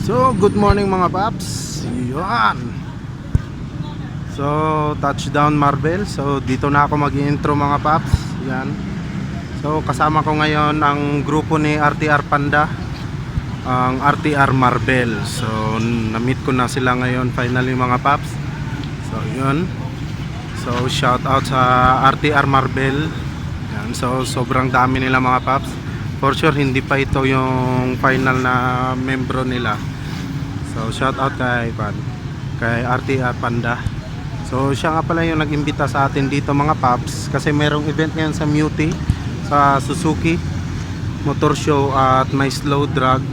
So, good morning mga paps. Yan. So, touchdown Marvel. So, dito na ako mag-i-intro mga paps. Yan. So, kasama ko ngayon ang grupo ni RTR Panda, ang RTR Marvel. So, na-meet ko na sila ngayon finally mga paps. So, yun. So, shout out sa RTR Marvel. Yan. So, sobrang dami nila mga paps. For sure, hindi pa ito yung final na membro nila. So shout out kay RTR Panda. So siya nga pala yung nag-imbita sa atin dito mga paps, kasi merong event ngayon sa Muti, sa Suzuki Motor Show at may slow drag.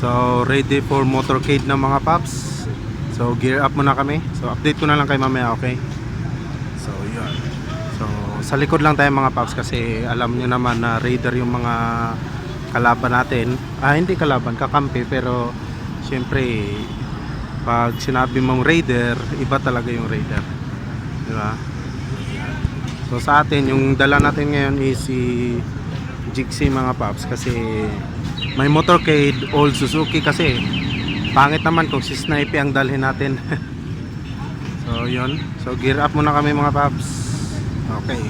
So ready for motorcade na mga paps. So gear up muna kami. So update ko na lang kay mamaya, okay? So yun. So sa likod lang tayo mga paps, kasi alam nyo naman na raider yung mga kalaban natin. Hindi kalaban, kakampi, pero siyempre pag sinabi mong raider, iba talaga yung raider, di ba? So sa atin, yung dala natin ngayon is si Jixi mga paps, kasi may motorcade old Suzuki, kasi pangit naman kung si Snipe ang dalhin natin. So yun, so gear up muna kami mga paps. Okay.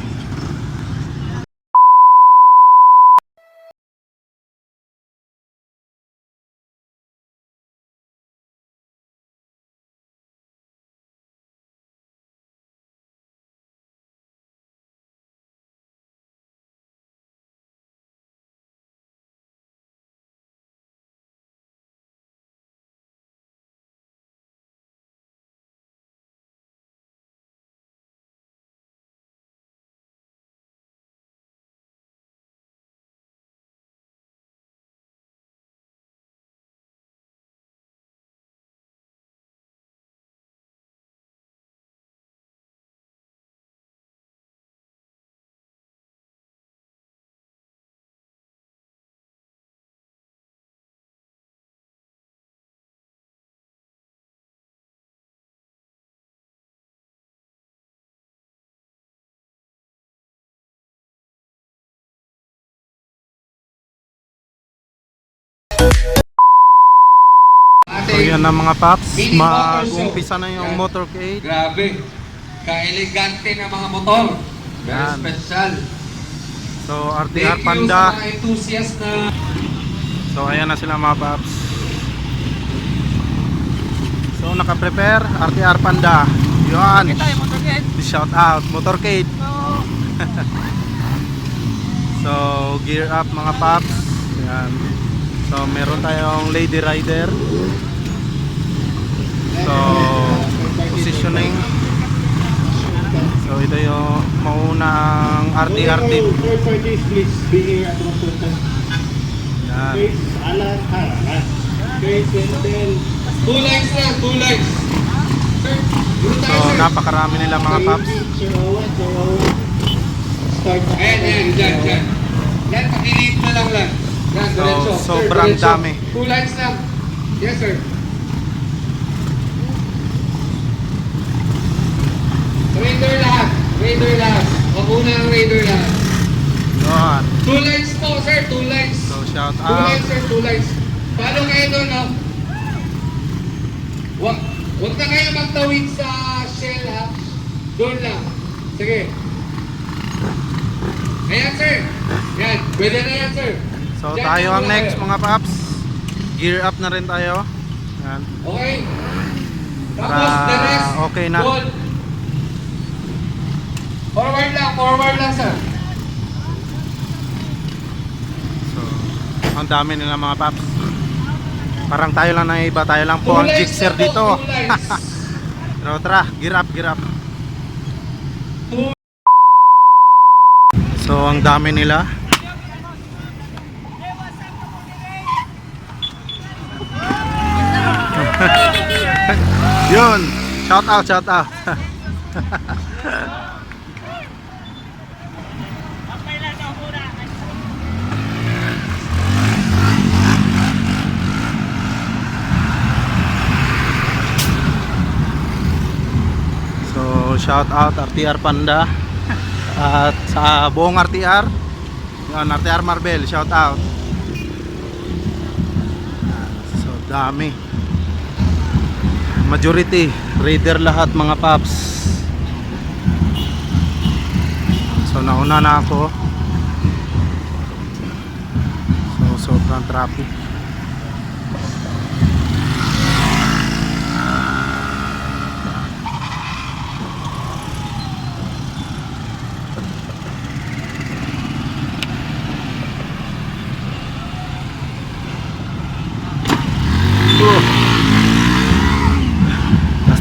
So yan na mga paps, mag-umpisa na yung motorcade. Grabe, ka-elegante na mga motor. Very Yan. special. So RTR Thank you Panda. sa mga enthusiast na... So ayan na sila mga paps. So naka-prepare RTR Panda. Yun. Shout out motorcade. So gear up mga paps. Yan. So meron tayong lady rider. So positioning. So ito yung maunang RTR team. Yan. Two lines lang, two lines. Sir, dito So tayo, sir. napakarami nila mga paps. Ayan, dyan. Yan, pakiliit na lang. Yan, So, diretso. Sir, sobrang diretso. dami. Two lines lang. Yes, sir. Raider lahat. O una ang raider lahat. Yun. Two lines po, sir. Two lines. So shout Two out. lines, sir. Two lines. Paano kayo doon, no? Huwag na kayo magtawid sa shell, ha? Doon lang. Sige. Ayan, sir. Yan. Pwede na yan, sir. So Diyan tayo na ang muna next kayo. mga paps. Gear up na rin tayo. Yan. Okay. Tapos, Para the rest. okay na. Doon. Forward lang, sir. So ang dami nila mga paps. Parang tayo lang na iba, tayo lang po ang jixer dito. Two lines. Pero tara, gear up. So ang dami nila. Yun, shout out. So shout out RTR Panda at sa buong RTR. Yun, RTR Marvel, shout out. So Dami. Majority raider lahat mga paps. So nauna na ako. So sobrang traffic.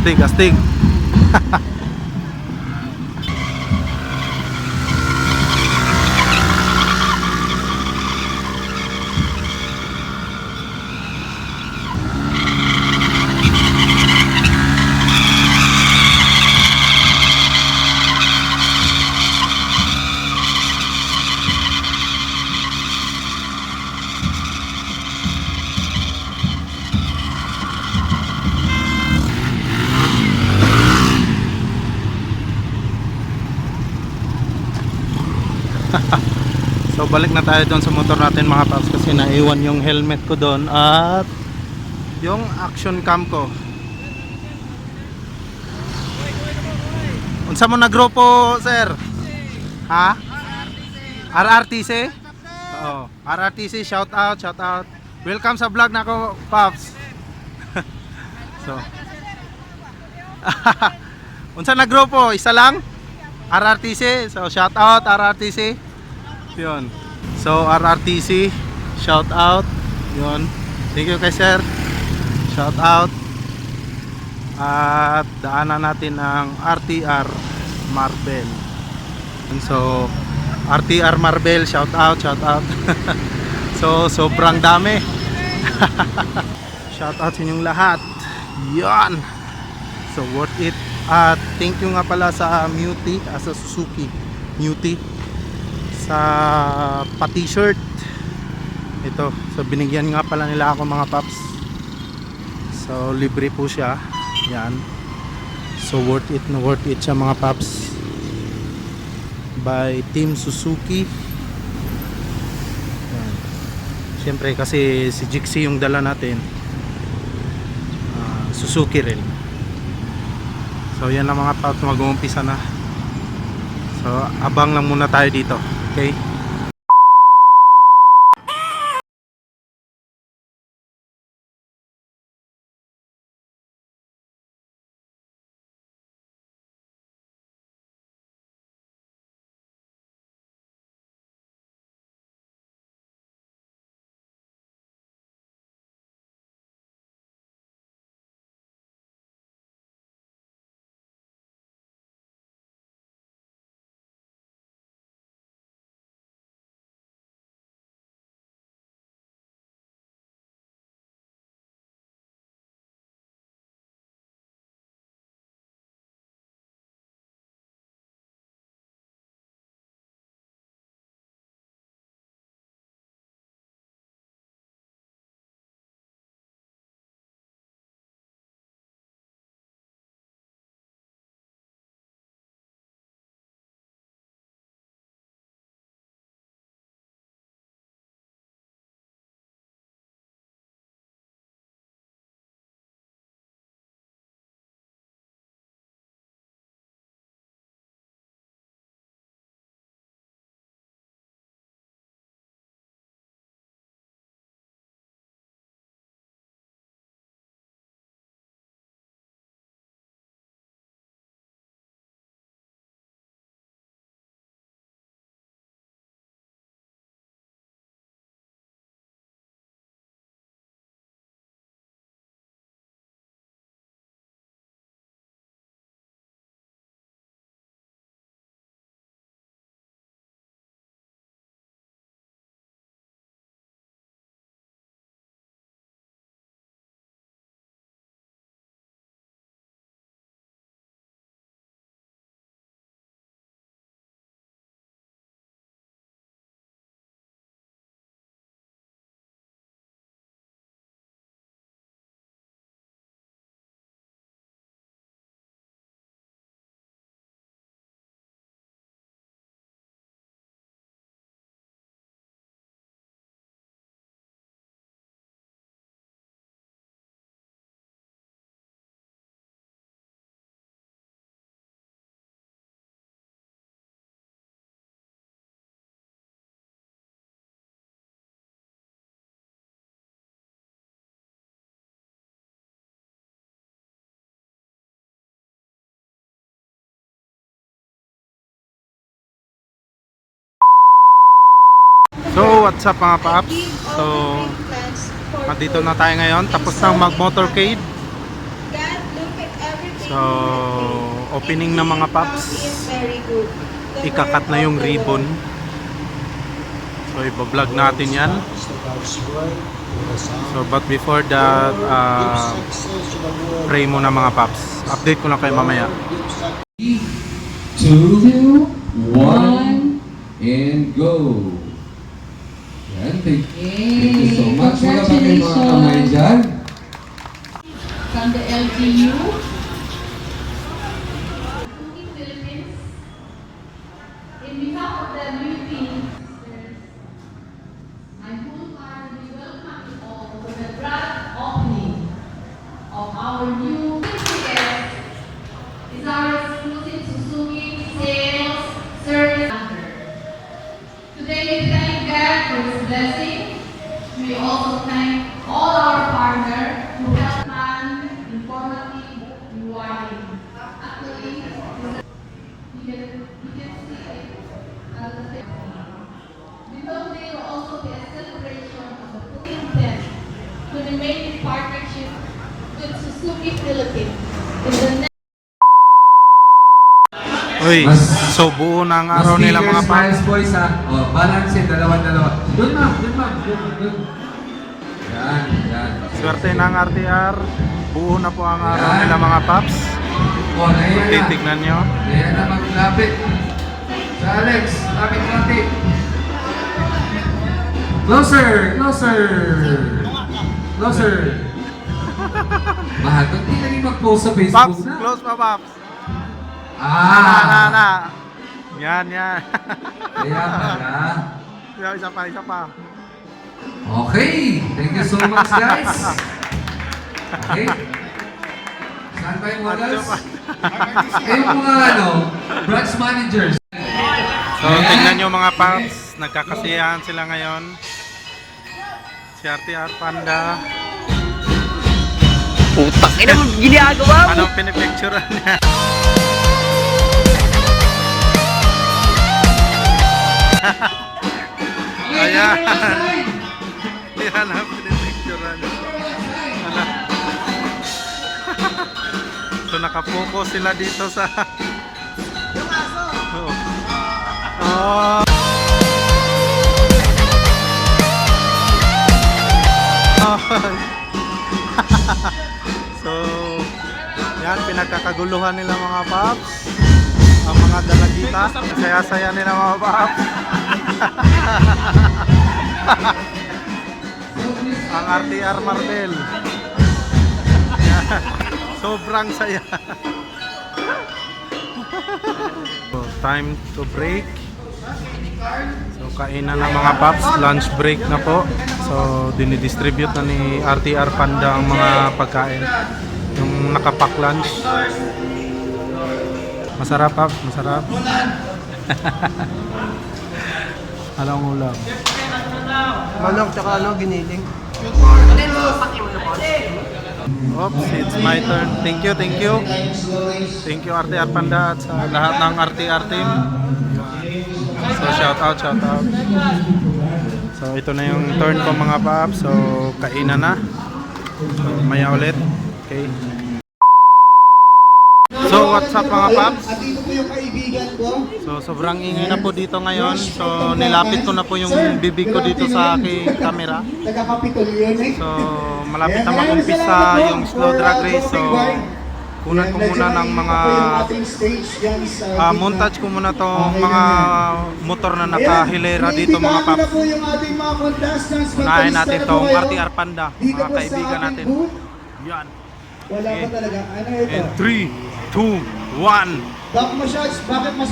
Astig, astig. So balik na tayo doon sa motor natin mga paps, kasi naiwan yung helmet ko doon at yung action cam ko. Unsa mo na grupo, sir? Ha? RRTC? Oo, RRTC, shout out, shout out. Welcome sa vlog nako, paps. So unsa na grupo? Isa lang? RRTC, so shout out RRTC. Yun. So RRTC, shout out. Yun. Thank you kay sir. Shout out. At daanan natin ang RTR Marbel. So RTR Marbel, shout out, shout out. So sobrang dami. Shout out sa inyong lahat. Yan. So worth it. At thank you nga pala sa Muti, sa Suzuki Muti sa pa-t-shirt. Ito, so binigyan nga pala nila ako mga paps. So libre po siya. Yan. So worth it na worth it siya mga paps. By Team Suzuki. Yan. Siyempre kasi si Jixie yung dala natin. Suzuki rin. So yan lang mga paps, mag-uumpisa na. So abang lang muna tayo dito. Okay? So what's up mga paps? So dito na tayo ngayon, tapos nang mag motorcade. So opening ng mga paps, ikakat na yung ribbon. So iba-vlog natin yan. So but before that, pray muna mga paps. Update ko na kayo mamaya. 2, 1, and go! Yan, thank you so much. Wala ba kayo mga kamay dyan? From the LGU, Philippines, in behalf of the new team, I wholeheartedly welcome you all to the grand opening of our new guest is our exclusive Suzuki sales service center. Today we thank God for His blessing. We also thank all our partners who helped plan, informative, rewarding. Actually, you can see it as a thing. Because they will also be a celebration of the full intent to remain in partnership with Suzuki Philippines in the next. Uy, so buo na ang araw nila mga paps. Smiles boys ha. O, balance it, dalawa-dalawa. Doon ma'am, doon. Yan, yan. Swerte ng RTR. Buo na po ang araw nila mga paps. O, nahiyan na. Titignan nyo. Nahiyan na maglapit. Sa Alex, lapit. Closer. Mahal, ba't di naging mag-post sa Facebook Paps, na? close pa paps. Ah! Na. Yan. Kaya pala. Isa pa. Okay, thank you so much guys. Okay. Saan ba yung oras? Yung mga branch managers. So tingnan nyo mga paps, nagkakasiyahan sila ngayon. Si RTR Panda. Putang ina mo ginagawa mo. Anong pinipicturean niya? Ayan. Yan ang pinipicturean niya. Ano? So nakapokus sila dito sa Oh. So yan, pinagkakaguluhan nila mga paps. Ang mga dalagita, saya-saya nila mga paps. Ang RTR Marvel. Yan. Sobrang saya. So, time to break. So kainan na mga paps, lunch break na po. So dinidistribute na ni RTR Panda ang mga pagkain. Yung nakapack lunch. Masarap paps, masarap. Anong ulam? Manok tsaka giniling. Oops, it's my turn. Thank you. Thank you RTR Panda at sa lahat ng RTR team. So shout out. So ito na yung turn ko mga paps. So kainan na. So maya ulit. Okay. So what's up mga paps? At ito po yung kaibigan ko. So sobrang ingay na po dito ngayon. So nilapit ko na po yung bibig ko dito sa aking camera. Taga-Capitol yun eh. So malapit na mag-umpisa yung slow drag race. So kunan ko muna ng mga montage ko muna tong mga motor na nakahilera dito mga paps. Unahin natin tong RTR Panda, mga kaibigan natin. Yan. Wala pa talaga. Ano ito? And 3, 2, 1. Doc Massage, bakit mas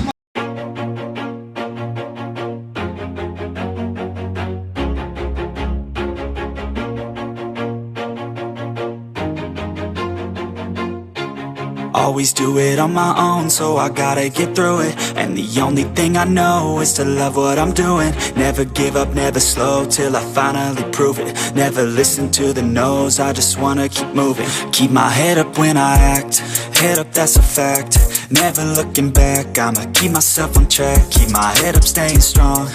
Always do it on my own, so I gotta get through it. And the only thing I know is to love what I'm doing. Never give up, never slow, till I finally prove it. Never listen to the no's, I just wanna keep moving. Keep my head up when I act, head up, that's a fact. never looking back. I'ma keep myself on track, keep my head up, staying strong,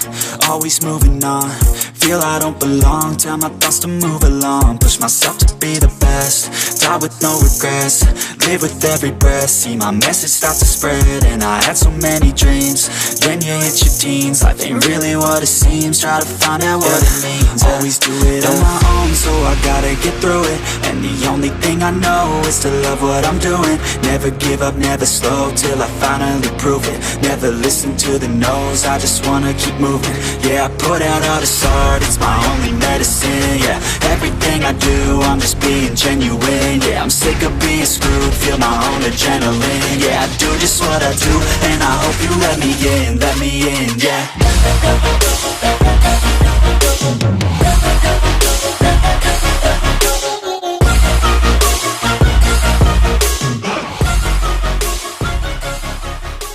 always moving on. Feel I don't belong, tell my thoughts to move along. Push myself to be the best, die with no regrets. Live with every breath, see my message start to spread. And I had so many dreams, then you hit your teens. Life ain't really what it seems, try to find out what it means. Always do it on my own, so I gotta get through it. And the only thing I know is to love what I'm doing. Never give up, never slow, till I finally prove it. Never listen to the no's, I just wanna keep moving. Yeah, I put out all this art, it's my only medicine. Yeah, everything I do, I'm just being genuine. Yeah, I'm sick of being screwed, feel my own adrenaline. Yeah, I do just what I do, and I hope you let me in, yeah.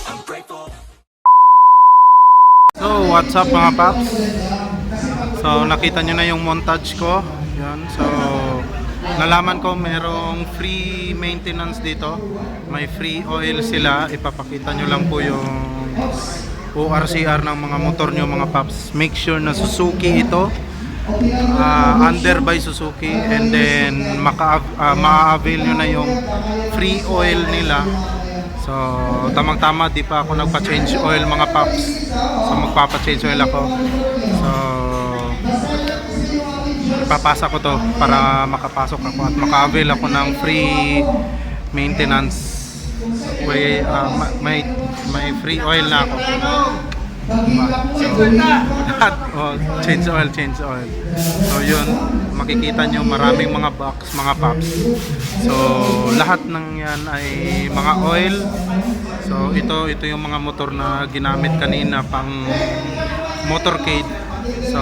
I'm grateful. So, what's up mga paps? So, nakita nyo na yung montage ko. Yan. So, nalaman ko merong free maintenance dito. May free oil sila. Ipapakita nyo lang po yung ORCR ng mga motor nyo mga paps. Make sure na Suzuki ito. Under by Suzuki. And then, ma-avail nyo na yung free oil nila. So, tamang-tama, di pa ako nagpa-change oil mga paps. So, magpapa-change oil ako. So, papasa ko to para makapasok ako at maka-avail ako ng free maintenance. May free oil na ako. So, change oil. So, yun, makikita nyo maraming mga box, mga paps. So, lahat ng yan ay mga oil. So, ito yung mga motor na ginamit kanina pang motorcade. So,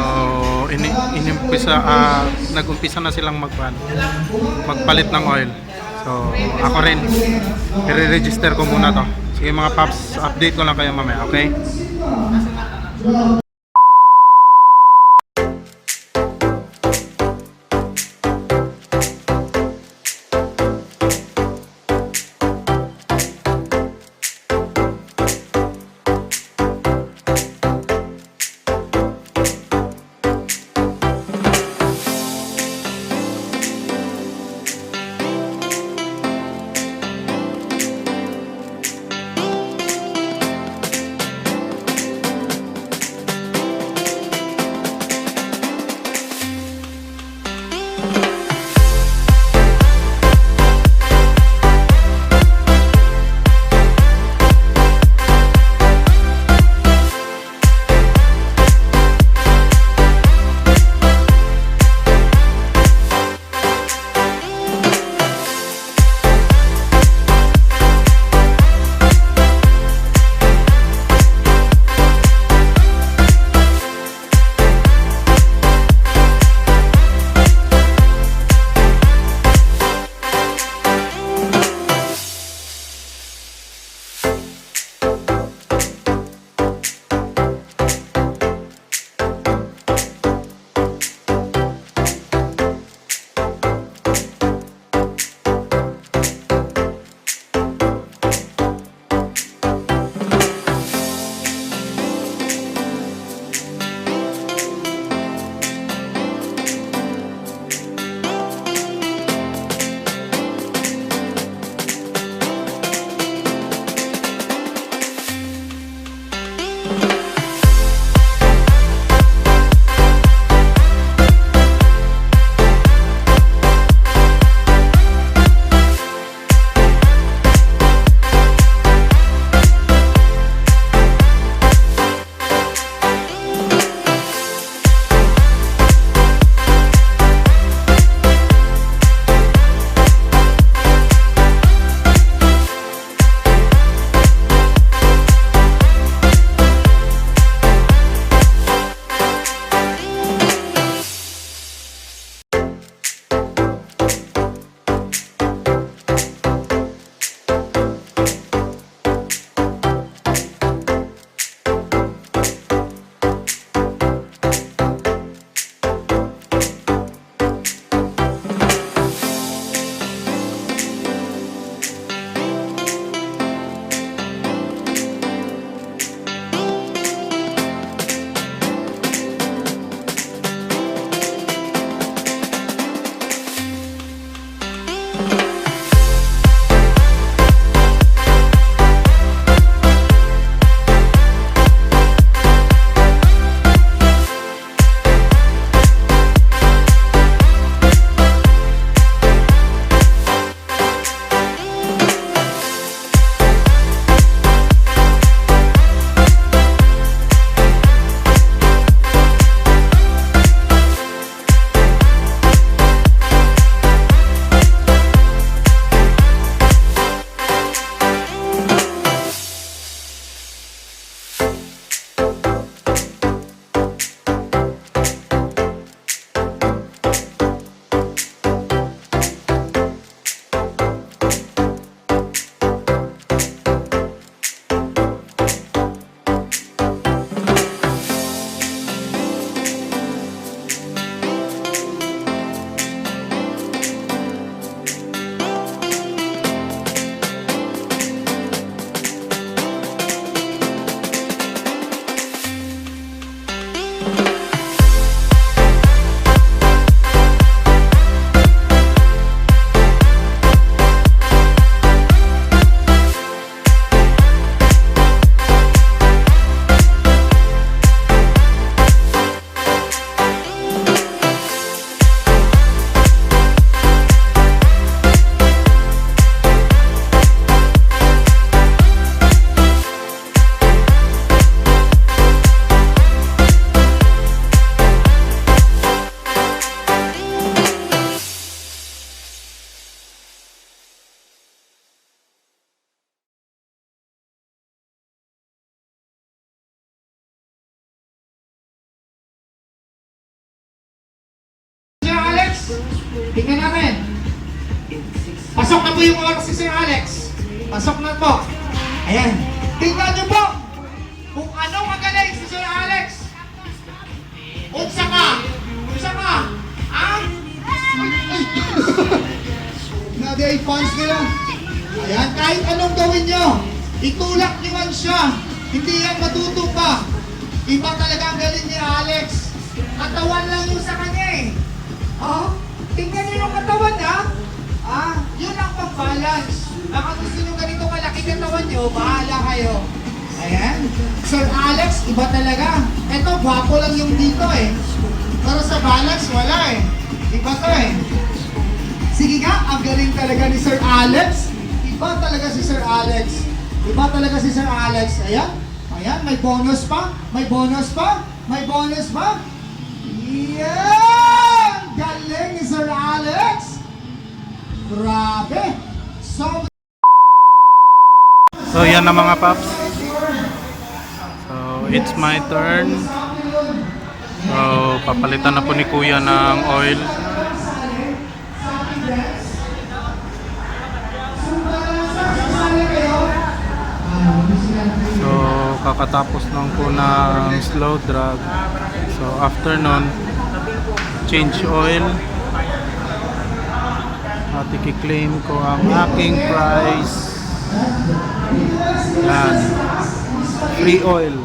nag-umpisa na silang magpalit ng oil. So, ako rin, i-register ko muna to. Sige mga paps, update ko lang kayo mamaya, okay? Tingnan natin. Pasok na po yung oras si Sir Alex. Pasok na po. Ayan. Tingnan niyo po kung ano magaling si Sir Alex. Unsa ka? Unsa ka? Ah? Nadi ay fans nila. Ayan, kahit anong gawin nyo, itulak nyo man siya. Hindi yan matuto pa. Iba talaga ang galing ni Alex. Katawan lang yun sa kanya eh. Oh, tingnan nyo yung katawan ha. Ah, yun ang pag-balance. Baka gusto nyo ganito kalaki katawan nyo, bahala kayo. Ayan. Sir Alex, iba talaga. Ito, gwapo lang yung dito eh. Pero sa balance, wala eh. Iba to eh. Sige nga, ang galing talaga ni Sir Alex. Iba talaga si Sir Alex. Iba talaga si Sir Alex. Ayan. Ayan, may bonus pa. May bonus pa. May bonus pa. Yan! Galing ni Sir Alex. Grabe. So yan na mga paps. So it's my turn. So papalitan na po ni Kuya ng oil. So kakatapos lang po ng slow drag. So after nun, change oil. At i-claim ko ang aking price. Yan. Free oil.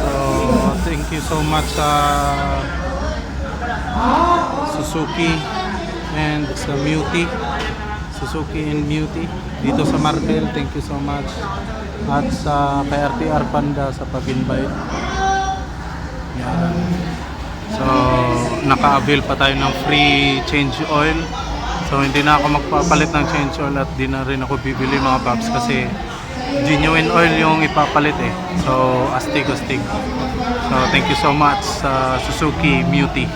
So thank you so much sa Suzuki and sa Muti. Suzuki and Muti dito sa Marbel. Thank you so much. At sa kay RTR Panda sa pag-invite. Yan. So naka-avail pa tayo ng free change oil. So hindi na ako magpapalit ng change oil at di na rin ako bibili mga paps kasi genuine oil yung ipapalit eh. So astig. So thank you so much sa Suzuki Muti.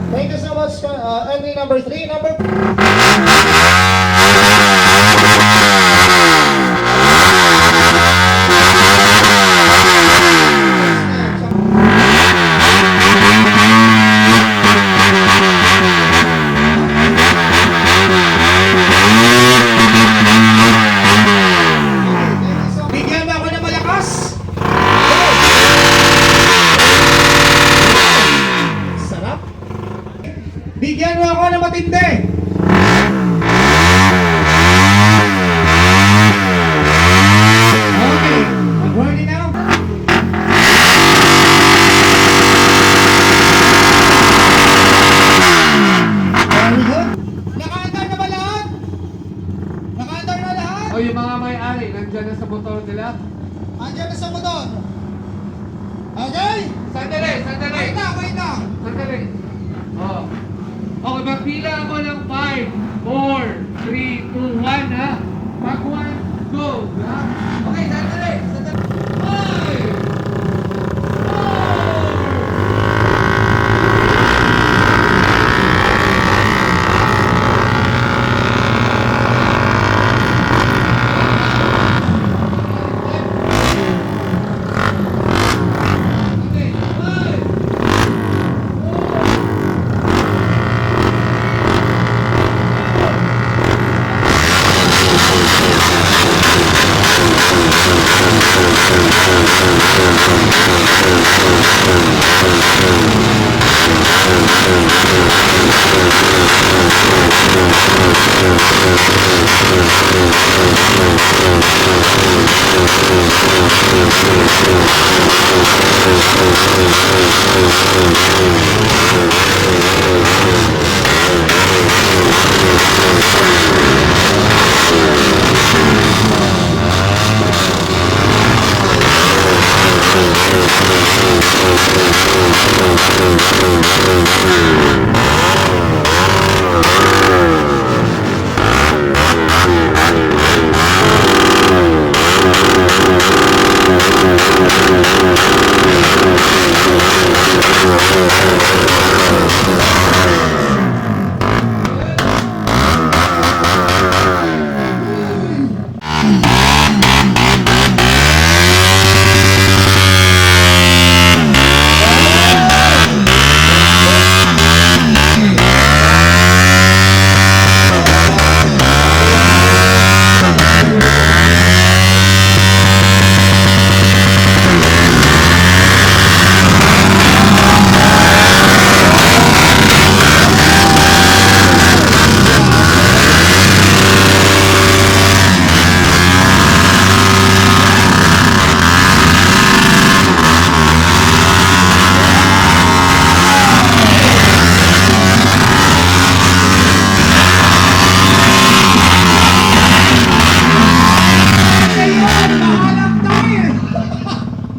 Thank you so much, entry number 3. Number bigyan mo ako ng malakas. Sarap. Bigyan mo ako ng matindi. Okay, I'm ready now. Very good. Nakaandar na ba lahat? Nakaandar na lahat? O yung mga may-ari, nandiyan na sa motor nila. Andiyan na sa motor. Okay? Sandali! Wait lang. Sandali! Oh. Okay, magpila ako ng 5, 4, 3, 2, 1 ha? Pag 1, go! Ha? Okay, sandali! 5!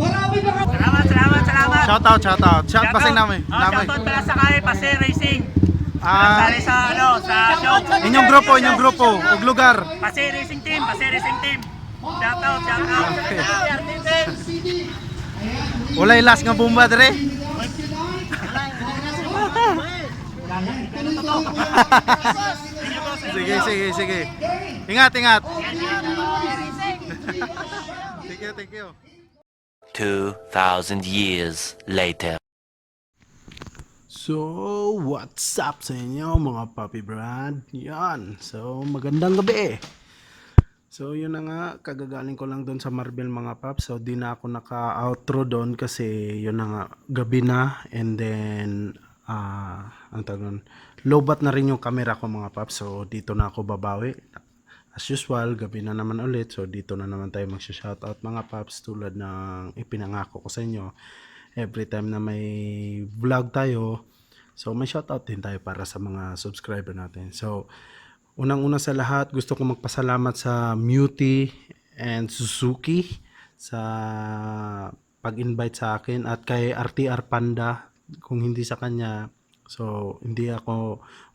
Marami ba ka? Salamat. Shout out. Pasing namin. Shoutout pala sa kay Pase Racing. Ah, Sali sa sa show. inyong grupo, ug lugar. Pase Racing Team. Shoutout. Walay last nga bomba dire. Sige. Ingat. Thank you. 2,000 years later. So, what's up sa inyo mga Papi Brad? Yan. So, magandang gabi. So, yun na nga. Kagagaling ko lang doon sa Marvel mga Paps. So, di na ako naka-outro doon kasi yun na nga. Gabi na. And then, ang tawag nun, lowbat na rin yung camera ko mga Paps. So, dito na ako babawi. As usual, gabi na naman ulit. So, dito na naman tayo magsha-shoutout mga Paps tulad ng ipinangako ko sa inyo. Every time na may vlog tayo, so may shoutout din tayo para sa mga subscriber natin. So, unang-una sa lahat, gusto ko magpasalamat sa Muti and Suzuki sa pag-invite sa akin at kay RTR Panda. Kung hindi sa kanya, so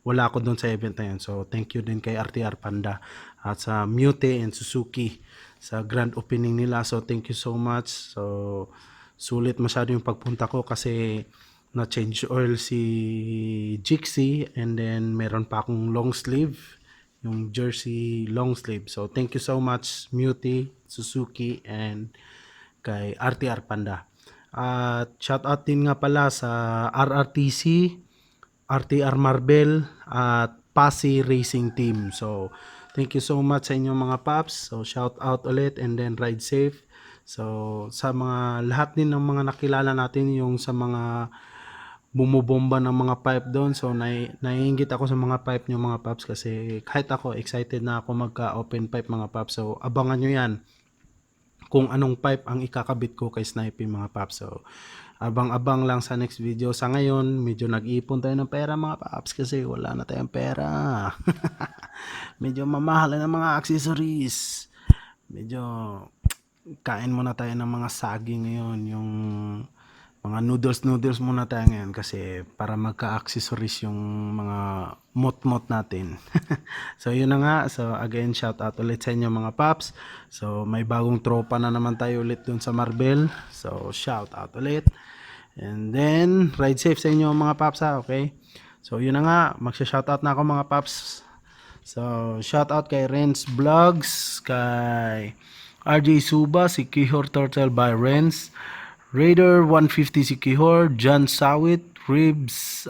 wala ako doon sa event na yun. So, thank you din kay RTR Panda at sa Muti and Suzuki sa grand opening nila. So, thank you so much. So, sulit masyado yung pagpunta ko kasi na-change oil si Jixie and then meron pa akong long sleeve, yung jersey long sleeve. So, thank you so much Muti, Suzuki, and kay RTR Panda. At shout out din nga pala sa RRTC, RTR Marvel, at Pasi Racing Team. So, thank you so much sa inyong mga paps. So, shout out ulit and then ride safe. So, sa mga lahat din ng mga nakilala natin, yung sa mga bumubomba ng mga pipe doon. So, naiingit ako sa mga pipe nyo mga paps kasi kahit ako, excited na ako magka-open pipe mga paps. So, abangan nyo yan kung anong pipe ang ikakabit ko kay Snipey mga paps. So, abang-abang lang sa next video. Sa ngayon, medyo nag-iipon tayo ng pera mga paps kasi wala na tayong pera. Medyo mamahal na ng mga accessories. Medyo kain muna tayo ng mga saging ngayon, yung mga noodles muna tayo ngayon kasi para magka-accessories yung mga mot-mot natin. So yun na nga. So again, shout out ulit sa inyo mga paps. So may bagong tropa na naman tayo ulit dun sa Marvel. So shout out ulit. And then ride safe sa inyo mga paps ha, okay? So yun na nga, magsha-shout out na ako mga paps. So shout out kay Renz Vlogs, kay RJ Suba, si Kihor Turtle by Renz, Raider 150 si Kihor, John Sawit, Rids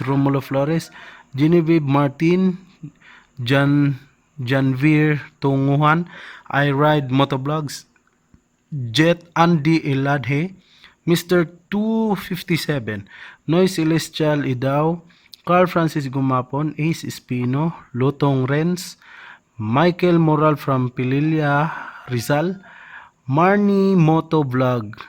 Romulo Flores, Genevieve Martin, Janvir Tunguhan, I Ride Motovlogs, Jet Andy Iladhe, Mr. 257, Noy Celestial Idaw, Carl Francis Gumapon, Ace Espino, Lutong Renz, Michael Moral from Pililla, Rizal, Marnie Moto Vlog,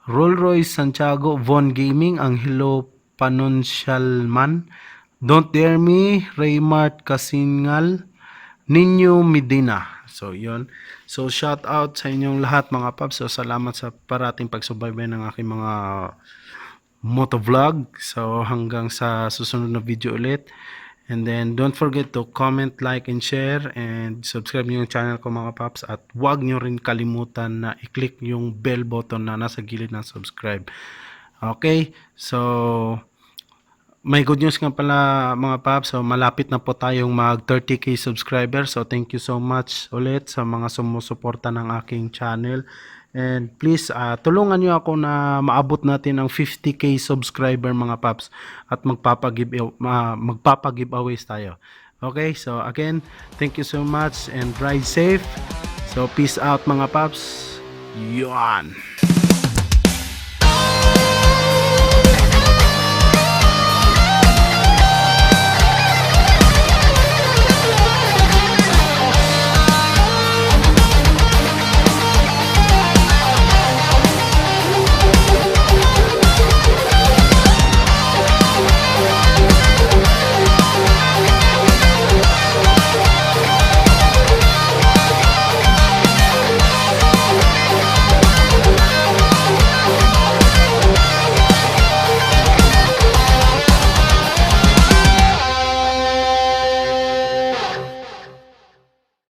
Roll Royce Santiago, Von Gaming, Angelo Panuncialman, Don't Dare Me, Raymart Kasingal, Ninyo Medina. So, yun. So, shout out sa inyong lahat mga paps. So, salamat sa parating pagsubaybay ng aking mga motovlog. So hanggang sa susunod na video ulit. And then don't forget to comment, like, and share, and subscribe nyo yung channel ko mga paps, at huwag nyo rin kalimutan na i-click yung bell button na nasa gilid ng subscribe. Okay, so may good news nga pala mga paps. So malapit na po tayong mag 30k subscribers. So thank you so much ulit sa mga sumusuporta ng aking channel. And please tulungan nyo ako na maabot natin ang 50k subscriber mga paps, at magpapa-giveaways tayo. Okay, so again, thank you so much and ride safe. So peace out mga paps. Yan.